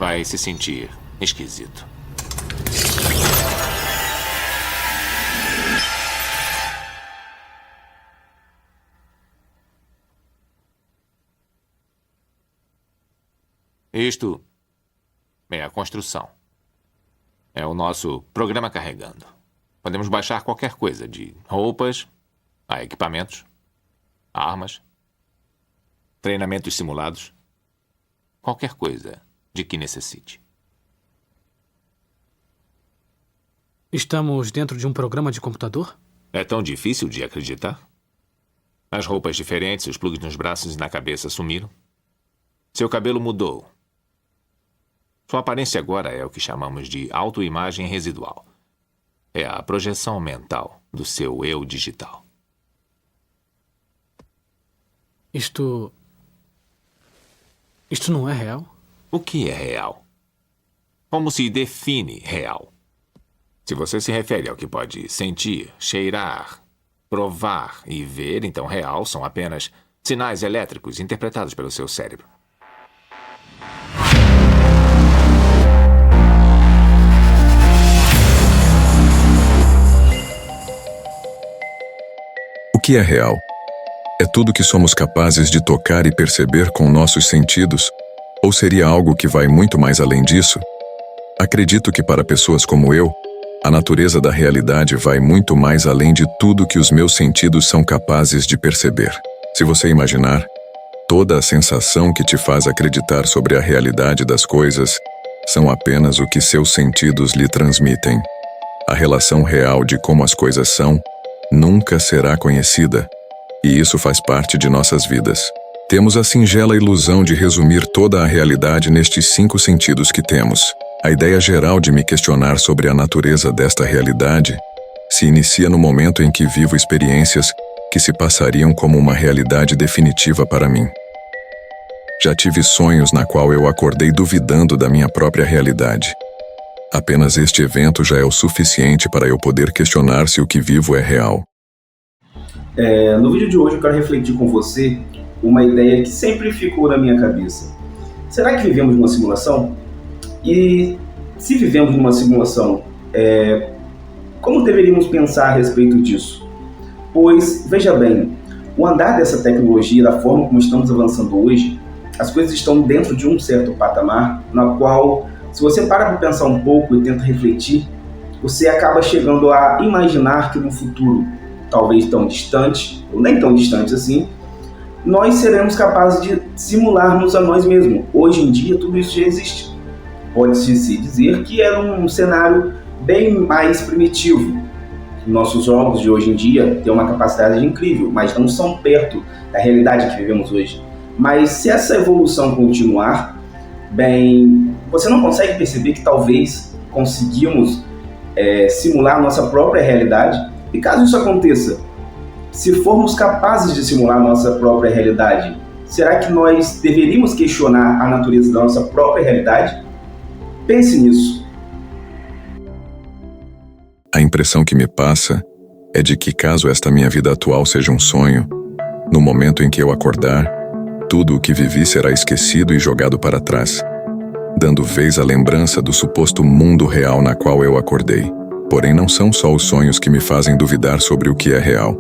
Vai se sentir esquisito. Isto é a construção. É o nosso programa carregando. Podemos baixar qualquer coisa, de roupas a equipamentos, armas, treinamentos simulados, qualquer coisa de que necessite. Estamos dentro de um programa de computador? É tão difícil de acreditar? As roupas diferentes, os plugs nos braços e na cabeça sumiram. Seu cabelo mudou. Sua aparência agora é o que chamamos de autoimagem residual. É a projeção mental do seu eu digital. Isto não é real? O que é real? Como se define real? Se você se refere ao que pode sentir, cheirar, provar e ver, então real são apenas sinais elétricos interpretados pelo seu cérebro. O que é real? É tudo que somos capazes de tocar e perceber com nossos sentidos? Ou seria algo que vai muito mais além disso? Acredito que para pessoas como eu, a natureza da realidade vai muito mais além de tudo que os meus sentidos são capazes de perceber. Se você imaginar, toda a sensação que te faz acreditar sobre a realidade das coisas são apenas o que seus sentidos lhe transmitem. A relação real de como as coisas são nunca será conhecida, e isso faz parte de nossas vidas. Temos a singela ilusão de resumir toda a realidade nestes 5 sentidos que temos. A ideia geral de me questionar sobre a natureza desta realidade se inicia no momento em que vivo experiências que se passariam como uma realidade definitiva para mim. Já tive sonhos na qual eu acordei duvidando da minha própria realidade. Apenas este evento já é o suficiente para eu poder questionar se o que vivo é real. No vídeo de hoje eu quero refletir com você uma ideia que sempre ficou na minha cabeça. Será que vivemos numa simulação? E se vivemos numa simulação, como deveríamos pensar a respeito disso? Pois, veja bem, o andar dessa tecnologia, da forma como estamos avançando hoje, as coisas estão dentro de um certo patamar, na qual, se você para pensar um pouco e tenta refletir, você acaba chegando a imaginar que no futuro, talvez tão distante, ou nem tão distante assim, nós seremos capazes de simularmos a nós mesmos. Hoje em dia, tudo isso já existe. Pode-se dizer que é um cenário bem mais primitivo. Nossos jogos de hoje em dia têm uma capacidade incrível, mas não são perto da realidade que vivemos hoje. Mas se essa evolução continuar, bem, você não consegue perceber que talvez conseguimos simular a nossa própria realidade? E caso isso aconteça, se formos capazes de simular a nossa própria realidade, será que nós deveríamos questionar a natureza da nossa própria realidade? Pense nisso. A impressão que me passa é de que, caso esta minha vida atual seja um sonho, no momento em que eu acordar, tudo o que vivi será esquecido e jogado para trás, dando vez à lembrança do suposto mundo real na qual eu acordei. Porém, não são só os sonhos que me fazem duvidar sobre o que é real.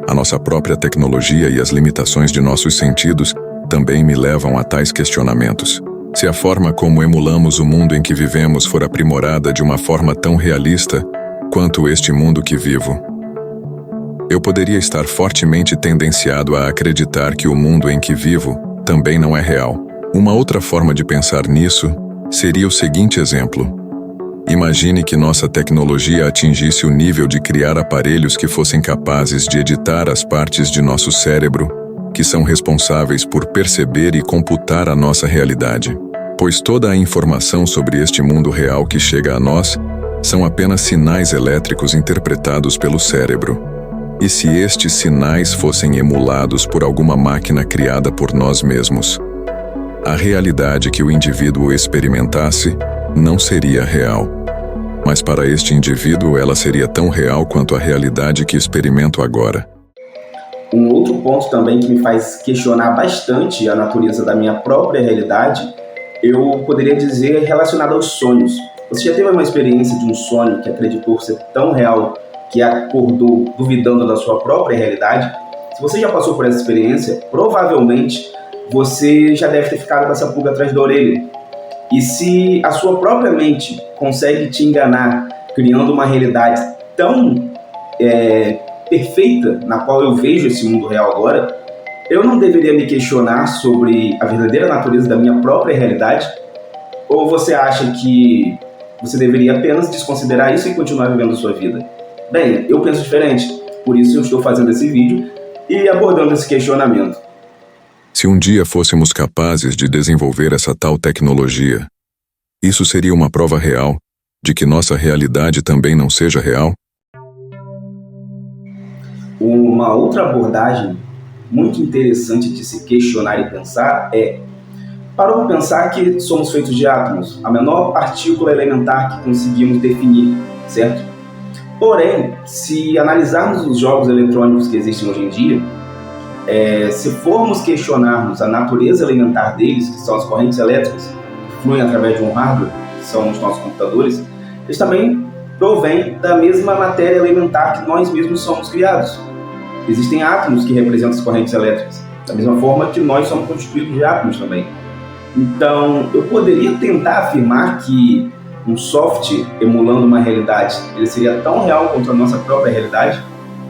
A nossa própria tecnologia e as limitações de nossos sentidos também me levam a tais questionamentos. Se a forma como emulamos o mundo em que vivemos for aprimorada de uma forma tão realista quanto este mundo que vivo, eu poderia estar fortemente tendenciado a acreditar que o mundo em que vivo também não é real. Uma outra forma de pensar nisso seria o seguinte exemplo. Imagine que nossa tecnologia atingisse o nível de criar aparelhos que fossem capazes de editar as partes de nosso cérebro que são responsáveis por perceber e computar a nossa realidade. Pois toda a informação sobre este mundo real que chega a nós são apenas sinais elétricos interpretados pelo cérebro. E se estes sinais fossem emulados por alguma máquina criada por nós mesmos, a realidade que o indivíduo experimentasse não seria real. Mas para este indivíduo ela seria tão real quanto a realidade que experimento agora. Um outro ponto também que me faz questionar bastante a natureza da minha própria realidade eu poderia dizer relacionado aos sonhos. Você já teve uma experiência de um sonho que acreditou ser tão real que acordou duvidando da sua própria realidade? Se você já passou por essa experiência, provavelmente você já deve ter ficado com essa pulga atrás da orelha. E se a sua própria mente consegue te enganar, criando uma realidade tão perfeita, na qual eu vejo esse mundo real agora, eu não deveria me questionar sobre a verdadeira natureza da minha própria realidade? Ou você acha que você deveria apenas desconsiderar isso e continuar vivendo a sua vida? Bem, eu penso diferente, por isso eu estou fazendo esse vídeo e abordando esse questionamento. Se um dia fôssemos capazes de desenvolver essa tal tecnologia, isso seria uma prova real de que nossa realidade também não seja real? Uma outra abordagem muito interessante de se questionar e pensar é: parou para pensar que somos feitos de átomos, a menor partícula elementar que conseguimos definir, certo? Porém, se analisarmos os jogos eletrônicos que existem hoje em dia, se formos questionarmos a natureza elementar deles, que são as correntes elétricas que fluem através de um hardware, que são os nossos computadores, eles também provêm da mesma matéria elementar que nós mesmos somos criados. Existem átomos que representam as correntes elétricas, da mesma forma que nós somos constituídos de átomos também. Então, eu poderia tentar afirmar que um software emulando uma realidade, ele seria tão real quanto a nossa própria realidade,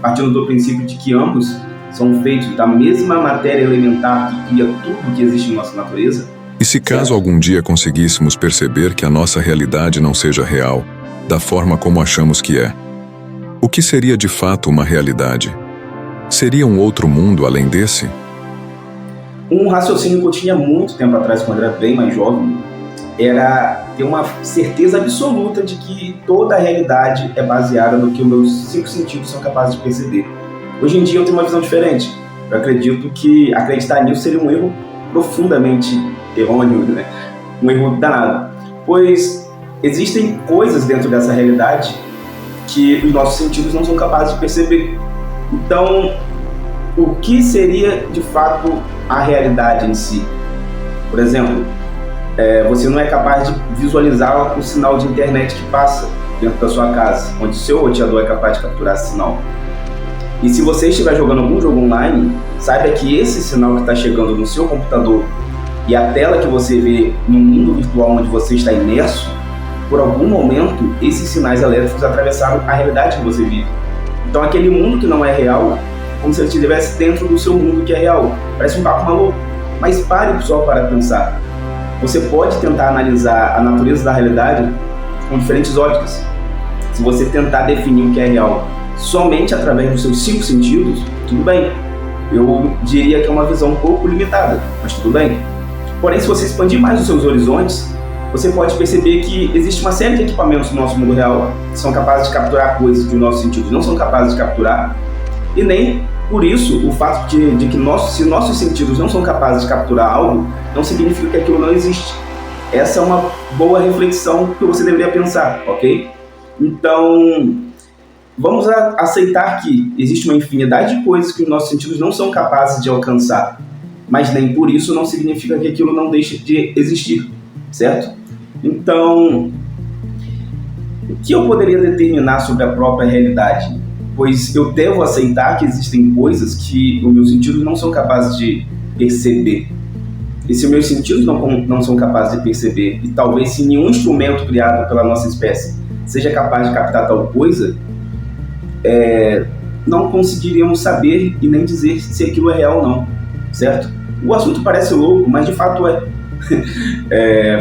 partindo do princípio de que ambos são feitos da mesma matéria elementar que cria tudo que existe em nossa natureza? E se caso algum dia conseguíssemos perceber que a nossa realidade não seja real, da forma como achamos que é, o que seria de fato uma realidade? Seria um outro mundo além desse? Um raciocínio que eu tinha muito tempo atrás, quando era bem mais jovem, era ter uma certeza absoluta de que toda a realidade é baseada no que os meus 5 sentidos são capazes de perceber. Hoje em dia eu tenho uma visão diferente. Eu acredito que acreditar nisso seria um erro profundamente errôneo, né? Um erro danado. Pois existem coisas dentro dessa realidade que os nossos sentidos não são capazes de perceber. Então, o que seria de fato a realidade em si? Por exemplo, você não é capaz de visualizar o sinal de internet que passa dentro da sua casa, onde o seu roteador é capaz de capturar esse sinal. E se você estiver jogando algum jogo online, saiba que esse sinal que está chegando no seu computador e a tela que você vê no mundo virtual onde você está imerso, por algum momento, esses sinais elétricos atravessaram a realidade que você vive. Então aquele mundo que não é real, como se ele estivesse dentro do seu mundo que é real. Parece um papo maluco, mas pare só para pensar. Você pode tentar analisar a natureza da realidade com diferentes óticas. Se você tentar definir o que é real somente através dos seus 5 sentidos, tudo bem. Eu diria que é uma visão um pouco limitada, mas tudo bem. Porém, se você expandir mais os seus horizontes, você pode perceber que existe uma série de equipamentos no nosso mundo real que são capazes de capturar coisas que os nossos sentidos não são capazes de capturar, e nem por isso o fato de que se nossos sentidos não são capazes de capturar algo, não significa que aquilo não existe. Essa é uma boa reflexão que você deveria pensar, ok? Então, vamos aceitar que existe uma infinidade de coisas que os nossos sentidos não são capazes de alcançar, mas nem por isso não significa que aquilo não deixe de existir, certo? Então, o que eu poderia determinar sobre a própria realidade? Pois eu devo aceitar que existem coisas que os meus sentidos não são capazes de perceber. E se os meus sentidos não são capazes de perceber, e talvez se nenhum instrumento criado pela nossa espécie seja capaz de captar tal coisa, não conseguiríamos saber e nem dizer se aquilo é real ou não, certo? O assunto parece louco, mas de fato é.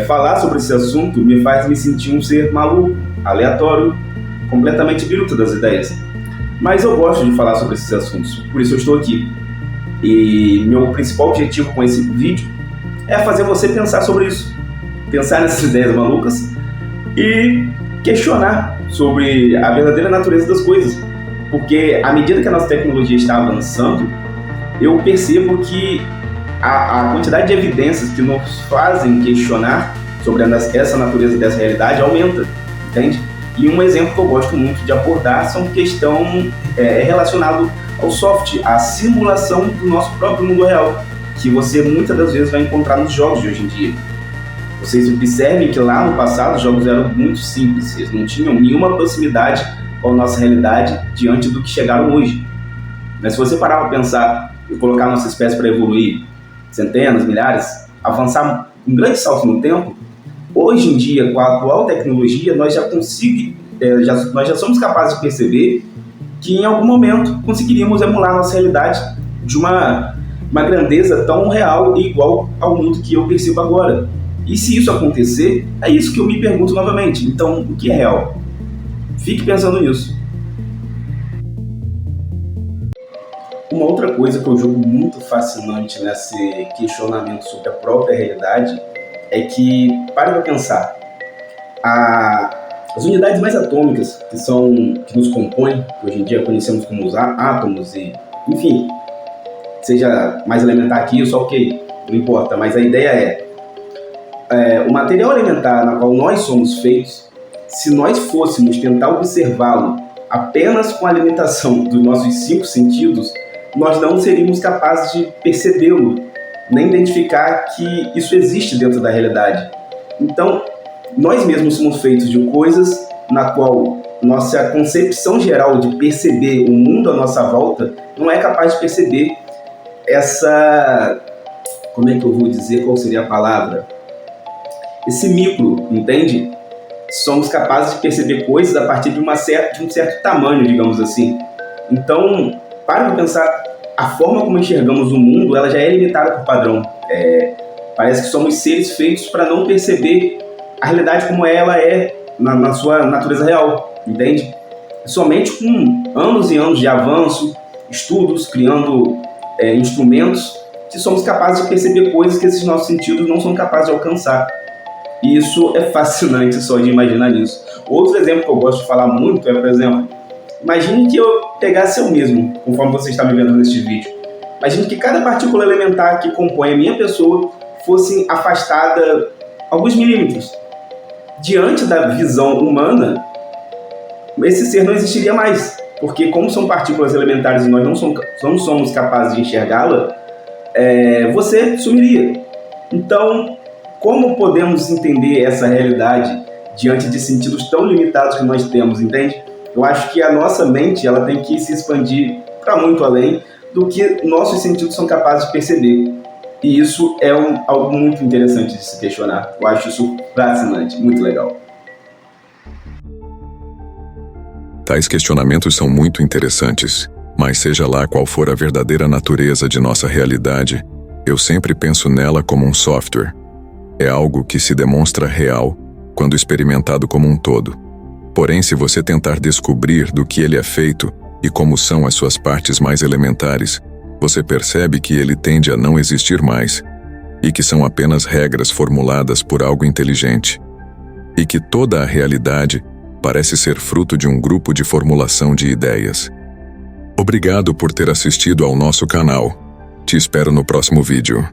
Falar sobre esse assunto me faz me sentir um ser maluco, aleatório, completamente biruta das ideias. Mas eu gosto de falar sobre esses assuntos, por isso eu estou aqui. E meu principal objetivo com esse vídeo é fazer você pensar sobre isso, pensar nessas ideias malucas e questionar sobre a verdadeira natureza das coisas. Porque à medida que a nossa tecnologia está avançando, eu percebo que a quantidade de evidências que nos fazem questionar sobre essa natureza dessa realidade aumenta, entende? E um exemplo que eu gosto muito de abordar são questão relacionado ao software, à simulação do nosso próprio mundo real, que você muitas das vezes vai encontrar nos jogos de hoje em dia. Vocês observem que lá no passado os jogos eram muito simples, eles não tinham nenhuma proximidade com a nossa realidade diante do que chegaram hoje. Mas se você parar para pensar e colocar a nossa espécie para evoluir centenas, milhares, avançar um grande salto no tempo, hoje em dia, com a atual tecnologia, nós já somos capazes de perceber que em algum momento conseguiríamos emular nossa realidade de uma grandeza tão real e igual ao mundo que eu percebo agora. E se isso acontecer, é isso que eu me pergunto novamente. Então, o que é real? Fique pensando nisso. Uma outra coisa que eu julgo muito fascinante nesse questionamento sobre a própria realidade é que, pare para pensar, as unidades mais atômicas que nos compõem, que hoje em dia conhecemos como os átomos, e, enfim, seja mais elementar que isso, ok, não importa, mas a ideia o material elementar na qual nós somos feitos, se nós fôssemos tentar observá-lo apenas com a limitação dos nossos 5 sentidos, nós não seríamos capazes de percebê-lo, nem identificar que isso existe dentro da realidade. Então, nós mesmos somos feitos de coisas na qual nossa concepção geral de perceber o mundo à nossa volta não é capaz de perceber como é que eu vou dizer, qual seria a palavra? Esse micro, entende? Somos capazes de perceber coisas a partir de um certo tamanho, digamos assim. Então, para pensar, a forma como enxergamos o mundo, ela já é limitada por padrão. Parece que somos seres feitos para não perceber a realidade como ela é na sua natureza real, entende? Somente com anos e anos de avanço, estudos, criando instrumentos, que somos capazes de perceber coisas que esses nossos sentidos não são capazes de alcançar. E isso é fascinante só de imaginar isso. Outro exemplo que eu gosto de falar muito é, por exemplo, imagine que eu pegasse eu mesmo, conforme você está me vendo neste vídeo. Imagine que cada partícula elementar que compõe a minha pessoa fosse afastada alguns milímetros. Diante da visão humana, esse ser não existiria mais. Porque como são partículas elementares e nós não somos capazes de enxergá-la, você sumiria. Então, como podemos entender essa realidade diante de sentidos tão limitados que nós temos, entende? Eu acho que a nossa mente ela tem que se expandir para muito além do que nossos sentidos são capazes de perceber. E isso é algo muito interessante de se questionar. Eu acho isso fascinante, muito legal. Tais questionamentos são muito interessantes, mas seja lá qual for a verdadeira natureza de nossa realidade, eu sempre penso nela como um software. É algo que se demonstra real quando experimentado como um todo. Porém, se você tentar descobrir do que ele é feito e como são as suas partes mais elementares, você percebe que ele tende a não existir mais, e que são apenas regras formuladas por algo inteligente, e que toda a realidade parece ser fruto de um grupo de formulação de ideias. Obrigado por ter assistido ao nosso canal. Te espero no próximo vídeo.